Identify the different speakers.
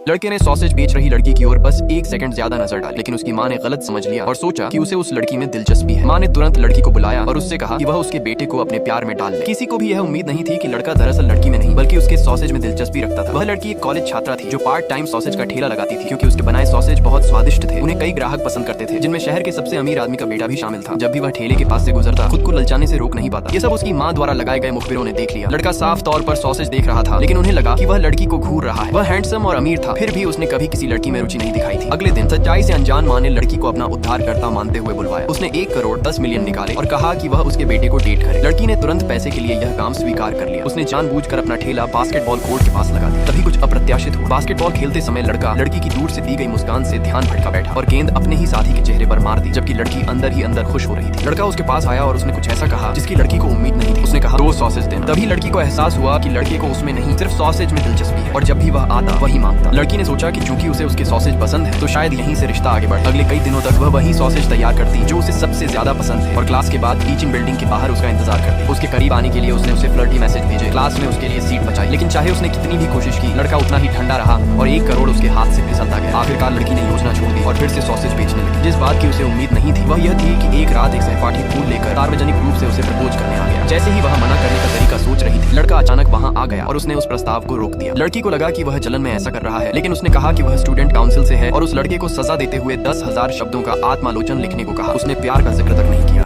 Speaker 1: लड़के ने सॉसेज बेच रही लड़की की ओर बस 1 सेकंड ज्यादा नजर डाली, लेकिन उसकी माँ ने गलत समझ लिया और सोचा कि उसे उस लड़की में दिलचस्पी है। माँ ने तुरंत लड़की को बुलाया और उससे कहा कि वह उसके बेटे को अपने प्यार में डाल ले। किसी को भी यह उम्मीद नहीं थी कि लड़का दरअसल लड़की में नहीं बल्कि उसके सॉसेज में दिलचस्पी रखता था। वह लड़की एक कॉलेज छात्रा थी जो पार्ट टाइम सॉसेज का ठेला लगाती थी, क्योंकि उसके बनाए सॉसेज बहुत स्वादिष्ट थे। उन्हें कई ग्राहक पसंद करते थे, जिनमें शहर के सबसे अमीर आदमी का बेटा भी शामिल था। जब भी वह ठेले के पास से गुजरता खुद को ललचाने से रोक नहीं पाता। ये सब उसकी माँ द्वारा लगाए गए मुखबिरों ने देख लिया। लड़का साफ तौर पर सॉसेज देख रहा था, लेकिन उन्हें लगा कि वह लड़की को घूर रहा है। वह हैंडसम और अमीर था, फिर भी उसने कभी किसी लड़की में रुचि नहीं दिखाई थी। अगले दिन सच्चाई से अनजान माँ ने लड़की को अपना उद्धारकर्ता मानते हुए बुलवाया। उसने 1 करोड़ 10 मिलियन निकाले और कहा कि वह उसके बेटे को डेट करे। लड़की ने तुरंत पैसे के लिए यह काम स्वीकार कर लिया। उसने जानबूझकर अपना ठेला बास्केटबॉल कोर्ट के पास लगा दिया। तभी कुछ अप्रत्याशित हुआ। बास्केटबॉल खेलते समय लड़का लड़की की दूर से दी गई मुस्कान से ध्यान भटका बैठा और गेंद अपने ही साथी के चेहरे पर मार दी, जबकि लड़की अंदर ही अंदर खुश हो रही थी। लड़का उसके पास आया और उसने कुछ ऐसा कहा जिसकी लड़की को उम्मीद नहीं थी। उसने कहा 2 सॉसेज देना। तभी लड़की को एहसास हुआ कि लड़के को उसमें नहीं सिर्फ सॉसेज में दिलचस्पी है और जब भी वह आता वही मांगता। लड़की ने सोचा कि चूंकि उसे उसके सॉसेज पसंद है तो शायद यहीं से रिश्ता आगे बढ़े। अगले कई दिनों तक वह वही सॉसेज तैयार करती जो उसे सबसे ज्यादा पसंद है और क्लास के बाद टीचिंग बिल्डिंग के बाहर उसका इंतजार करती। उसके करीब आने के लिए उसने उसे फ्लर्टी मैसेज भेजे, क्लास में उसके लिए सीट बचाई, लेकिन चाहे उसने कितनी भी कोशिश की लड़का उतना ही ठंडा रहा और 1 करोड़ उसके हाथ से फिसलता गया। आखिरकार लड़की ने योजना छोड़ दी और फिर से सॉसेज बेचने लगी। जिस बात की उसे उम्मीद नहीं थी वह यह थी कि एक रात एक सहपाठी फूल लेकर सार्वजनिक रूप से उसे प्रपोज करने आ गया। जैसे ही वह मना करने का तरीका सोच रही थी लड़का अचानक वहां आ गया और उसने उस प्रस्ताव को रोक दिया। लड़की को लगा कि वह जलन में ऐसा कर रहा है, लेकिन उसने कहा कि वह स्टूडेंट काउंसिल से है और उस लड़के को सजा देते हुए 10,000 शब्दों का आत्मालोचन लिखने को कहा। उसने प्यार का जिक्र तक नहीं किया।